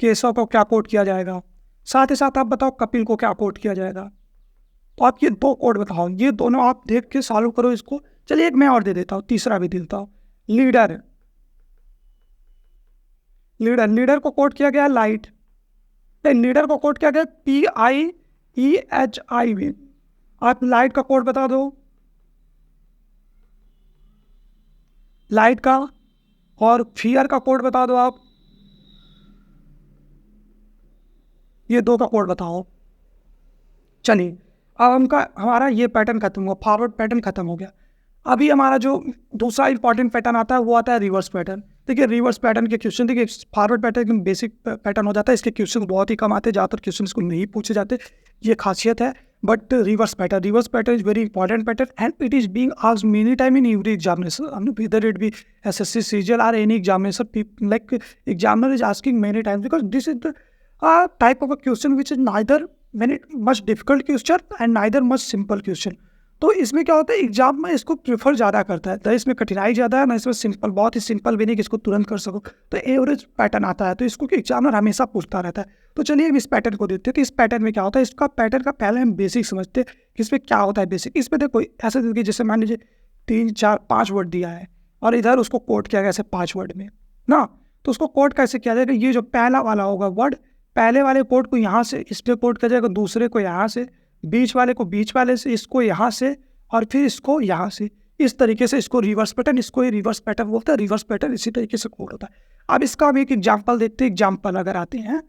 केशव को क्या कोड किया जाएगा, साथ ही साथ आप बताओ कपिल को क्या कोड किया जाएगा। तो आप ये 2 कोड बताओ, ये दोनों आप देख के सॉल्व करो इसको। चलिए एक मैं और दे देता हूँ, तीसरा भी दे देता हूँ। लीडर लीडर को कोड किया गया लाइट, लीडर को कोड किया गया PIEHIV। आप लाइट का कोड बता दो, लाइट का, और फियर का कोड बता दो आप, ये 2 का कोड बताओ। चलिए अब हमारा ये पैटर्न खत्म हुआ, फॉरवर्ड पैटर्न खत्म हो गया। अभी हमारा जो दूसरा इंपॉर्टेंट पैटर्न आता है वो आता है रिवर्स पैटर्न। देखिए रिवर्स पैटर्न के क्वेश्चन, देखिए फॉरवर्ड पैटर्न एकदम बेसिक पैटर्न हो जाता है, इसके क्वेश्चन बहुत ही कम आते हैं, ज़्यादातर क्वेश्चन इसको नहीं पूछे जाते, ये खासियत है। But reverse pattern is very important pattern and it is being asked many time in every examination, whether it be SSC, CGL or any examination, like examiner is asking many times, because this is the type of a question which is neither very much difficult question and neither much simple question। तो इसमें क्या होता है, exam में इसको prefer ज़्यादा करता है, तो इसमें कठिनाई ज़्यादा है ना, इसमें सिंपल, बहुत ही सिंपल भी नहीं कि इसको तुरंत कर सको, तो एवरेज पैटर्न आता है, तो इसको एग्जामिनर हमेशा पूछता रहता है। तो चलिए हम इस पैटर्न को देखते हैं कि इस पैटर्न में क्या होता है। इसका पैटर्न का पहले हम बेसिक समझते हैं कि इसमें क्या होता है बेसिक। इसमें देखो ऐसे देखिए, जैसे मान लीजिए 3 4 5 वर्ड दिया है और इधर उसको कोड किया गया ऐसे 5 वर्ड में ना, तो उसको कोड कैसे किया जाएगा, ये जो पहला वाला होगा वर्ड, पहले वाले कोड को यहाँ से इस पर कोड किया जाएगा, दूसरे को यहाँ से, बीच वाले को बीच वाले से, इसको यहाँ से, और फिर इसको यहाँ से, इस तरीके से इसको रिवर्स पैटर्न, इसको ये रिवर्स पैटर्न बोलते हैं। रिवर्स पैटर्न इसी तरीके से कोड होता है। अब इसका हम एक एग्जाम्पल देखते हैं। एग्जाम्पल अगर आते हैं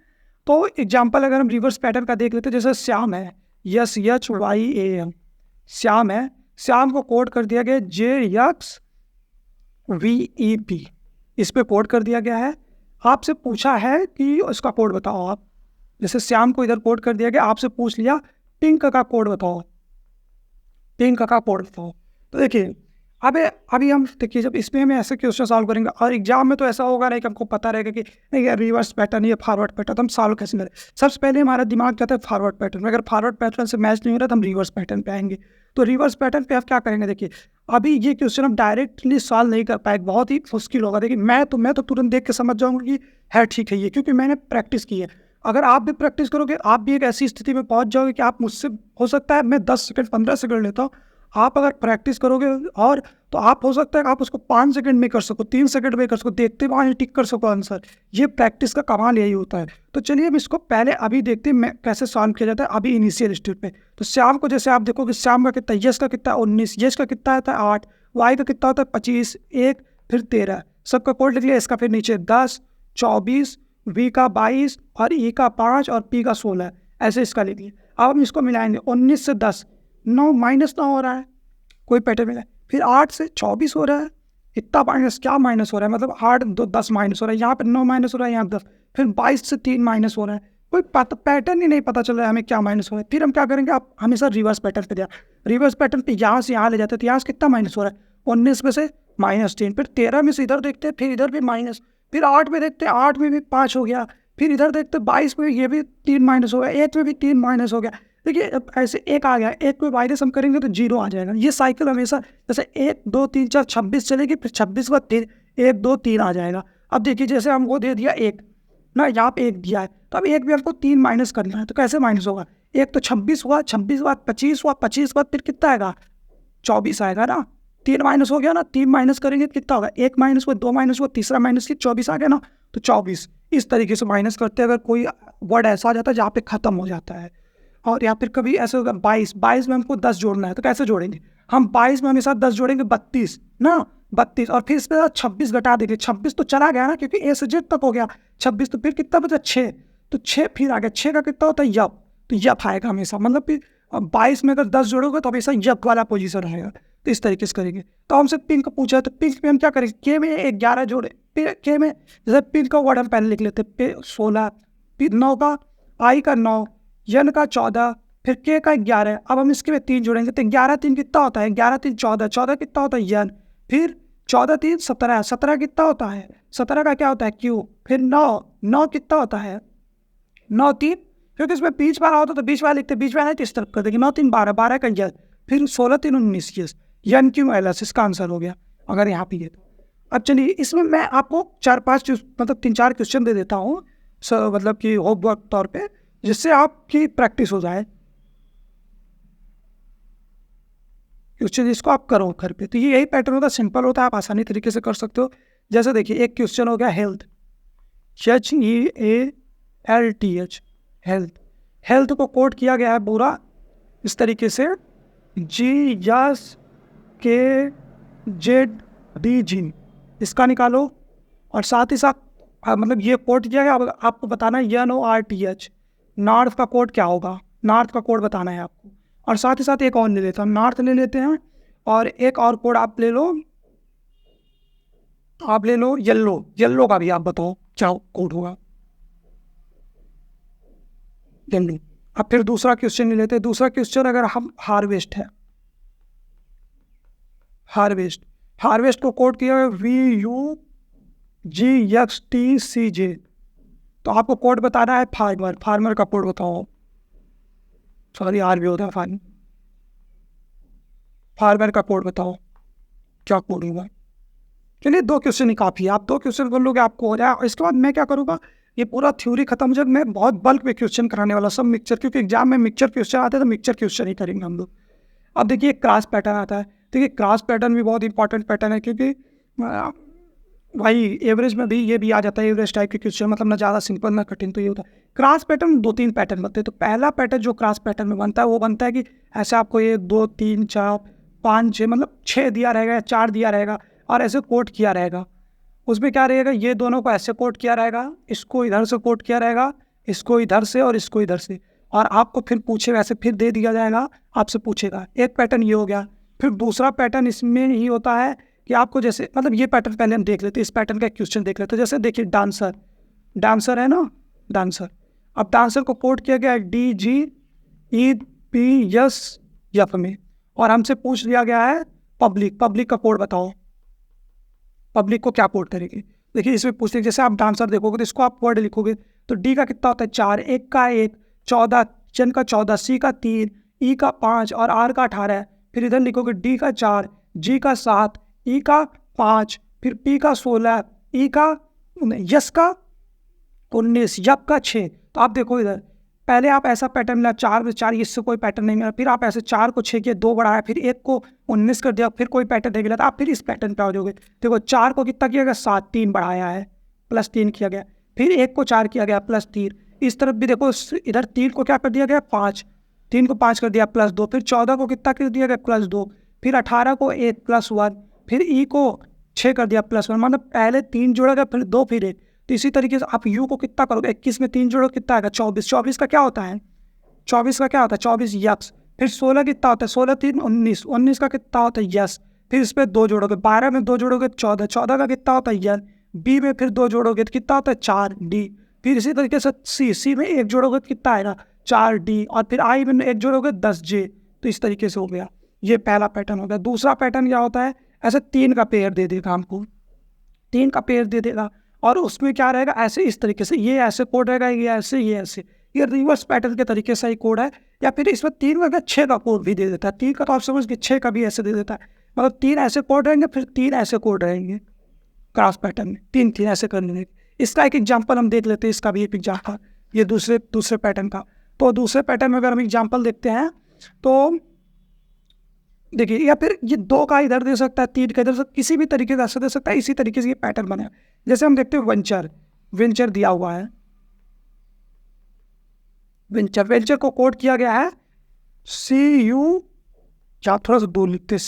तो एग्जाम्पल अगर हम रिवर्स पैटर्न का देख लेते हैं, जैसे श्याम है, SHYAM, श्याम है, श्याम को कोड कर दिया गया JXVEP, इस पे कोड कर दिया गया है। आपसे पूछा है कि इसका कोड बताओ आप, जैसे श्याम को इधर कोड कर दिया गया, आपसे पूछ लिया पिंक का कोड बताओ, पिंक का कोड बताओ। तो देखिए अभी हम देखिए, जब इसमें हम ऐसे क्वेश्चन सॉल्व करेंगे और एग्जाम में तो ऐसा होगा नहीं कि हमको पता रहेगा कि नहीं यार रिवर्स पैटर्न, ये फॉरवर्ड पैटर्न, तो हम सॉल्व कैसे करें। सबसे पहले हमारा दिमाग जाता है फॉरवर्ड पैटर्न में, अगर फॉरवर्ड पैटर्न से मैच नहीं हो रहा तो हम रिवर्स पैटर्न पे आएंगे। तो रिवर्स पैटर्न पे आप क्या करेंगे, देखिए अभी ये क्वेश्चन हम डायरेक्टली सॉल्व नहीं कर पाए, बहुत ही मुश्किल होगा। देखिए मैं तो तुरंत देख के समझ जाऊँगा कि है ठीक है ये, क्योंकि मैंने प्रैक्टिस की है। अगर आप भी प्रैक्टिस करोगे, आप भी एक ऐसी स्थिति में पहुँच जाओगे कि आप मुझसे, हो सकता है मैं 10 सेकंड 15 सेकंड लेता हूँ, आप अगर प्रैक्टिस करोगे और तो आप हो सकता है आप उसको 5 सेकंड में कर सको, 3 सेकंड में कर सको, देखते वहाँ टिक कर सको आंसर। ये प्रैक्टिस का कमाल यही होता है। तो चलिए हम इसको पहले अभी देखते हैं मैं कैसे सॉल्व किया जाता है अभी इनिशियल स्टेज पे। तो श्याम को जैसे आप देखोगे, श्याम का कितना, यश का कितना 19, यश का कितना आता है 8, वाई का कितना होता है 25, 1 फिर 13, सबका कोड लिख लिया। इसका फिर नीचे 10, 24, वी का 22 और ई का 5 और पी का 16, ऐसे इसका लिख लिया। अब हम इसको मिलाएंगे, 19 से 10, 9 -9 हो रहा है, कोई पैटर्न मिला। फिर 8 से 24 हो रहा है, इतना माइनस, क्या माइनस हो रहा है, मतलब 8 2 10 माइनस हो रहा है, यहाँ पे 9 माइनस हो रहा है, यहाँ 10, फिर 22 से 3 माइनस हो रहा है, कोई पैटर्न ही नहीं पता चल रहा है हमें क्या माइनस हो रहा है। फिर हम क्या करेंगे, आप हमेशा रिवर्स पैटर्न पे दिया, रिवर्स पैटर्न पे यहाँ से यहाँ ले जाते हैं, तो यहाँ से कितना माइनस हो रहा है, 19 में से -3, फिर 13 में से इधर देखते हैं, फिर इधर भी माइनस, फिर 8 में देखते हैं, 8 में भी 5 हो गया, फिर इधर देखते हैं 22 में ये भी 3 माइनस हो गया, 1 में भी 3 माइनस हो गया। देखिए अब ऐसे 1 आ गया, 1 में माइनस हम करेंगे तो 0 आ जाएगा। ये साइकिल हमेशा जैसे 1 2 3 4 26 चलेगी, फिर 26 के बाद 1 2 3 आ जाएगा। अब देखिए जैसे हमको दे दिया 1 ना, यहाँ पे 1 दिया है, तो अब 1 भी हमको 3 माइनस करना है, तो कैसे माइनस होगा, 1 तो 26 हुआ, 26 बाद 25 हुआ, 25 बाद फिर कितना आएगा 24 आएगा ना, 3 माइनस हो गया ना, 3 माइनस करेंगे तो कितना होगा, 1 माइनस हुआ, 2 माइनस हुआ, तीसरा माइनस की 24 आ गया ना, तो 24 इस तरीके से माइनस करते हैं। अगर कोई वर्ड ऐसा आ जाता है जहाँ पे ख़त्म हो जाता है, और या फिर कभी ऐसे होगा 22 में हमको 10 जोड़ना है, तो कैसे जोड़ेंगे हम, 22 में हमेशा 10 जोड़ेंगे 32 ना, 32 और फिर इस पर 26 घटा देंगे, 26 तो चला गया ना क्योंकि ए से जेड तक हो गया 26, तो फिर कितना बचा 6, तो 6 फिर आ गया, 6 का कितना होता है यप, तो यप आएगा हमेशा, मतलब फिर 22 में अगर 10 जोड़ोगे तो हमेशा यप वाला पोजीशन रहेगा। तो इस तरीके से करेंगे। तो हमसे पिंक पूछा, तो पिंक में हम क्या करेंगे, के में 11 जोड़े, के में जैसे पिंक का वर्ड हम पहले लिख लेते, 16, 9 का, आई का 9, यन का 14, फिर के का 11। अब हम इसके में 3 जोड़ेंगे, तो 11 3 कितना होता है, 11 3 14, 14 कितना होता है यन, फिर 14 3 17, 17 कितना होता है, 17 का क्या होता है क्यू, फिर 9 कितना होता है 9 3, क्योंकि इसमें बीच वाला होता तो बीच वाला लिखते, बीच वाला तो इस तरफ कर देंगे, 9 3 12, 12 का यन, फिर 16 3 19 यस, यन क्यू एल एस, इसका आंसर हो गया अगर यहाँ पे ये। तो अब चलिए इसमें मैं आपको 4-5 मतलब 3-4 क्वेश्चन दे देता हूँ, मतलब कि होमवर्क तौर पे, जिससे आपकी प्रैक्टिस हो जाए। क्वेश्चन जिसको आप करो घर पे। तो ये यही पैटर्न होता है, सिंपल होता है, आप आसानी तरीके से कर सकते हो। जैसे देखिए एक क्वेश्चन हो गया हेल्थ, HEALTH, हेल्थ। हेल्थ को कोड किया गया है पूरा इस तरीके से GSKZDG, इसका निकालो। और साथ ही साथ मतलब ये कोड किया गया, अब आपको बताना है NORTH, नॉर्थ का कोड क्या होगा, नॉर्थ का कोड बताना है आपको। और साथ ही साथ एक और ले लेता हूँ, नॉर्थ ले लेते हैं, और एक और कोड आप ले लो, येलो, येलो का भी आप बताओ क्या कोड होगा, येलो। अब फिर दूसरा क्वेश्चन ले लेते हैं। दूसरा क्वेश्चन अगर हम हार्वेस्ट है, हार्वेस्ट को कोड किया है VUGXTCJ। तो आपको कोड बताना है फार्मर का कोड बताओ, सॉरी आर भी होता है फार्मर का कोड बताओ क्या कोड होगा। चलिए 2 क्वेश्चन ही काफ़ी है, आप 2 क्वेश्चन कर लोगे आपको हो जाए। इसके बाद मैं क्या करूँगा, ये पूरा थ्योरी खत्म, जब मैं बहुत बल्क में क्वेश्चन कराने वाला सब मिक्सचर, क्योंकि एग्जाम में मिक्सचर क्वेश्चन आते हैं तो मिक्सचर क्वेश्चन ही करेंगे हम लोग। अब देखिए क्रॉस पैटर्न आता है, देखिए क्रॉस पैटर्न भी बहुत इंपॉर्टेंट पैटर्न है, क्योंकि भाई एवरेज में भी ये भी आ जाता है, एवरेज टाइप के क्वेश्चन, मतलब ना ज़्यादा सिंपल ना कठिन। तो ये होता है क्रॉस पैटर्न, 2-3 पैटर्न बनते हैं। तो पहला पैटर्न जो क्रॉस पैटर्न में बनता है वो बनता है कि ऐसे आपको 1 2 3 4 5 6 मतलब 6 दिया रहेगा या 4 दिया रहेगा और ऐसे कोट किया रहेगा। उसमें क्या रहेगा, ये दोनों को ऐसे कोट किया रहेगा, इसको इधर से कोट किया रहेगा, इसको इधर से और इसको इधर से, और आपको फिर पूछेगा, ऐसे फिर दे दिया जाएगा, आपसे पूछेगा। एक पैटर्न ये हो गया। फिर दूसरा पैटर्न इसमें ही होता है कि आपको जैसे मतलब ये पैटर्न पहले हम देख लेते हैं, इस पैटर्न का क्वेश्चन देख लेते हैं। जैसे देखिए डांसर है ना, डांसर। अब डांसर को कोट किया गया है DGEPSF में, और हमसे पूछ लिया गया है पब्लिक का कोड बताओ, पब्लिक को क्या कोड करेंगे। देखिए इसमें पूछते जैसे आप डांसर देखोगे तो इसको आप वर्ड लिखोगे तो डी का कितना होता है 4, 1 का 1, 14, चन का 14, सी का 3, ई का 5 और आर का 18। फिर इधर लिखोगे डी का 4, जी का 7, ई का 5, फिर पी का 16, ई का यस का 19, यप का 6। तो आप देखो इधर पहले आप ऐसा पैटर्न मिला 4 में 4, इससे कोई पैटर्न नहीं मिला। फिर आप ऐसे 4 को 6 किया, 2 बढ़ाया, फिर 1 को 19 कर दिया, फिर कोई पैटर्न नहीं मिला। तो आप फिर इस पैटर्न पे आ जाओगे। देखो 4 को कितना किया गया 7, 3 बढ़ाया है प्लस 3 किया गया, फिर 1 को 4 किया गया प्लस 3। इस तरफ भी देखो इधर 3 को क्या कर दिया गया 5, 3 को 5 कर दिया प्लस 2, फिर 14 को कितना कर दिया गया प्लस 2, फिर 18 को 1 प्लस 1, फिर ई को 6 कर दिया प्लस 1। मतलब पहले 3 जोड़ा गया, फिर 2, फिर 1। तो इसी तरीके से आप यू को कितना करोगे, 21 में 3 जोड़ो कितना आएगा 24। 24 का क्या होता है 24 का क्या होता है 24 यक्स। फिर 16 कितना होता है 16 3 19, 19 का कितना होता है यस। फिर इस पर 2 जोड़ोगे, 12 में 2 जोड़ोगे 14, 14 का कितना होता है यन। बी में फिर 2 जोड़ोगे तो कितना होता है 4 डी। फिर इसी तरीके से सी में 1 जोड़ोगे तो कितना आएगा 4 डी, और फिर आई में 1 जोड़ोगे 10 जे। तो इस तरीके से हो गया, ये पहला पैटर्न हो गया। दूसरा पैटर्न क्या होता है, ऐसे 3 का पेयर दे देगा हमको, 3 का पेयर दे देगा, और उसमें क्या रहेगा ऐसे इस तरीके से, ये ऐसे कोड रहेगा, ये ऐसे, ये ऐसे, ये रिवर्स पैटर्न के तरीके से ही कोड है। या फिर इसमें 3 का 6 का कोड भी दे देता है, 3 का तो आप समझ के 6 का भी ऐसे दे देता है। मतलब 3 ऐसे कोड रहेंगे, फिर 3 ऐसे कोड रहेंगे क्रॉस पैटर्न में, 3 ऐसे कर लेंगे। इसका एक एग्जाम्पल हम देख लेते हैं, इसका भी एक एग्जाम्पल, ये दूसरे पैटर्न का। तो दूसरे पैटर्न में अगर हम एग्जाम्पल देखते हैं तो देखिए, या फिर ये 2 का इधर दे सकता है, 3 का इधर, किसी भी तरीके से ऐसे दे सकता है। इसी तरीके से ये पैटर्न बना। जैसे हम देखते हैं वेंचर दिया हुआ है, वेंचर को कोड किया गया है CU, क्या थोड़ा सा दूर लिखते हैं,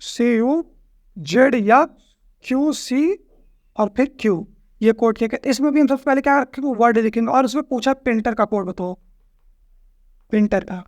CU Z या QC और फिर Q, ये कोड किया गया। इसमें भी हम सबसे पहले क्या रखेंगे वर्ड लिखेंगे, और उसमें पूछा प्रिंटर का कोड बताओ, प्रिंटर का।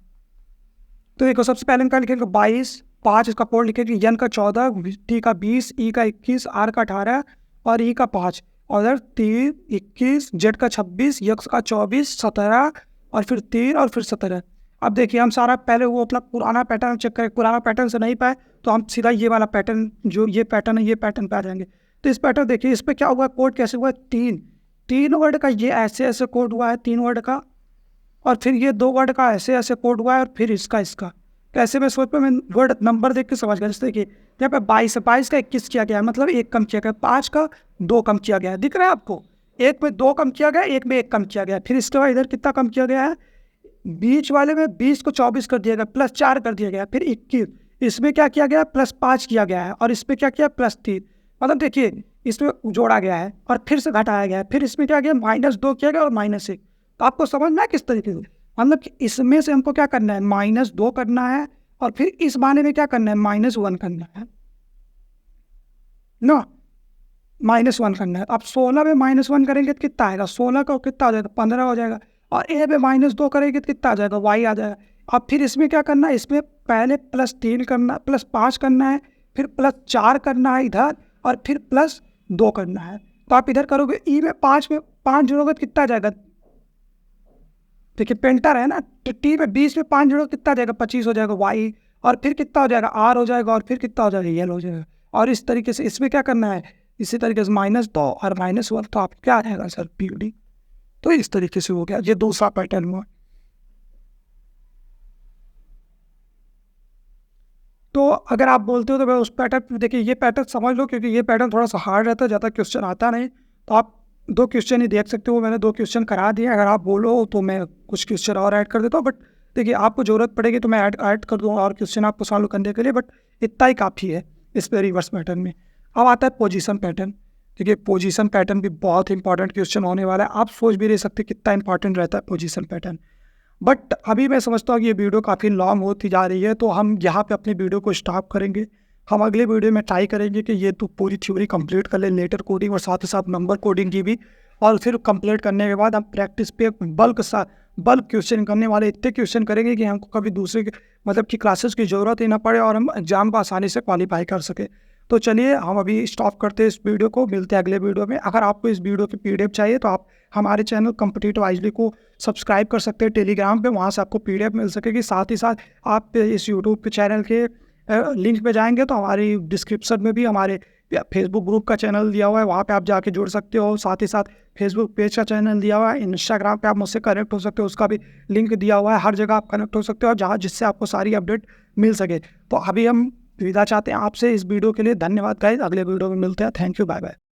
तो देखो सबसे पहले हम क्या लिखेंगे 22, 5 इसका कोड लिखेंगे, एन का 14, टी का 20, ई का 21, आर का 18 और ई का 5, और इधर 3, 21, जेड का 26, यक्स का 24, 17 और फिर 3 और फिर 17। अब देखिए हम सारा पहले वो अपना पुराना पैटर्न चेक करें, पुराना पैटर्न से नहीं पाए तो हम सीधा ये वाला पैटर्न, जो ये पैटर्न है, ये पैटर्न पे आ जाएंगे। तो इस पैटर्न देखिए, इस पर क्या हुआ, कोड कैसे हुआ, 3 वर्ड का ये ऐसे कोड हुआ है 3 वर्ड का, और फिर ये 2 वर्ड का ऐसे कोड हुआ है, और फिर इसका कैसे मैं सोच पे मैं वर्ड नंबर देख के समझ गया। जैसे देखिए यहाँ पे 22 है, 22 का 21 किया गया है, मतलब 1 कम किया गया, 5 का 2 कम किया गया है, दिख रहा है आपको, 1 में 2 कम किया गया, 1 में 1 कम किया गया। फिर इसके बाद इधर कितना कम किया गया है, बीच वाले में 20 को 24 कर दिया गया, +4 कर दिया गया, फिर 21, इसमें क्या किया गया, +5 किया गया है, और इसमें क्या किया, +3। मतलब देखिए इसमें जोड़ा गया है और फिर से घटाया गया है, फिर इसमें क्या किया, -2 किया गया और -1। तो आपको समझना है किस तरीके से, मतलब कि इसमें से हमको क्या करना है, -2 करना है, और फिर इस बारे में क्या करना है, -1 करना है ना, -1 करना है। अब 16 में -1 करेंगे तो कितना आएगा, 16 का कितना हो जाएगा, 15 हो जाएगा, और ए में -2 करेंगे तो कितना आ जाएगा, y आ जाएगा। अब फिर इसमें क्या करना है, इसमें पहले +3 करना, +5 करना है, फिर +4 करना है इधर, और फिर +2 करना है। तो आप इधर करोगे, ई में 5 जोड़ोगे तो कितना आ जाएगा, देखिए पेंटर है ना, तो टी में 20 में 5 जोड़ोगे कितना आ जाएगा, 25 हो जाएगा y, और फिर कितना हो जाएगा, r हो जाएगा, और फिर कितना हो जाएगा, यल हो जाएगा। और इस तरीके से इसमें क्या करना है, इसी तरीके से -2 और -1, तो आप क्या आ जाएगा सर, PUD। तो इस तरीके से हो गया, ये दूसरा पैटर्न हुआ। तो अगर आप बोलते हो तो मैं उस पैटर्न, देखिए ये पैटर्न समझ लो, क्योंकि ये पैटर्न थोड़ा सा हार्ड रहता है, ज़्यादा क्वेश्चन आता नहीं, तो आप 2 क्वेश्चन ही देख सकते हो। मैंने 2 क्वेश्चन करा दिए, अगर आप बोलो तो मैं कुछ क्वेश्चन और ऐड कर देता हूँ, बट देखिए आपको ज़रूरत पड़ेगी तो मैं ऐड कर दूँगा और क्वेश्चन आपको सॉल्व करने के लिए, बट इतना ही काफ़ी है इस पे रिवर्स पैटर्न में। अब आता है पोजीशन पैटर्न। देखिए पोजीशन पैटर्न भी बहुत इंपॉर्टेंट क्वेश्चन होने वाला है, आप सोच भी नहीं सकते कितना इंपॉर्टेंट रहता है पोजीशन पैटर्न। बट अभी मैं समझता हूँ कि ये वीडियो काफ़ी लॉन्ग होती जा रही है, तो हम यहाँ पे अपनी वीडियो को स्टॉप करेंगे। हम अगले वीडियो में ट्राई करेंगे कि ये तो पूरी थ्योरी कंप्लीट कर ले, लेटर कोडिंग और साथ ही साथ नंबर कोडिंग की भी, और फिर कंप्लीट करने के बाद हम प्रैक्टिस पे बल्क क्वेश्चन करने वाले, इतने क्वेश्चन करेंगे कि हमको कभी दूसरे मतलब कि क्लासेस की ज़रूरत ही ना पड़े और हम एग्ज़ाम को आसानी से क्वालिफाई कर सके। तो चलिए हम अभी स्टॉप करते हैं इस वीडियो को, मिलते हैं अगले वीडियो में। अगर आपको इस वीडियो की PDF चाहिए तो आप हमारे चैनल कॉम्पिटिटिव वाइजली को सब्सक्राइब कर सकते हैं टेलीग्राम पे, वहाँ से आपको PDF मिल सकेगी। साथ ही साथ आप इस यूट्यूब के चैनल के लिंक पे जाएंगे तो हमारी डिस्क्रिप्शन में भी हमारे फेसबुक ग्रुप का चैनल दिया हुआ है, वहाँ पे आप जाके जुड़ सकते हो। साथ ही साथ फेसबुक पेज का चैनल दिया हुआ है, इंस्टाग्राम पे आप मुझसे कनेक्ट हो सकते हो, उसका भी लिंक दिया हुआ है। हर जगह आप कनेक्ट हो सकते हो जहाँ जिससे आपको सारी अपडेट मिल सके। तो अभी हम विदा चाहते हैं आपसे इस वीडियो के लिए। धन्यवाद गाइस, अगले वीडियो में मिलते हैं। Thank you, bye bye.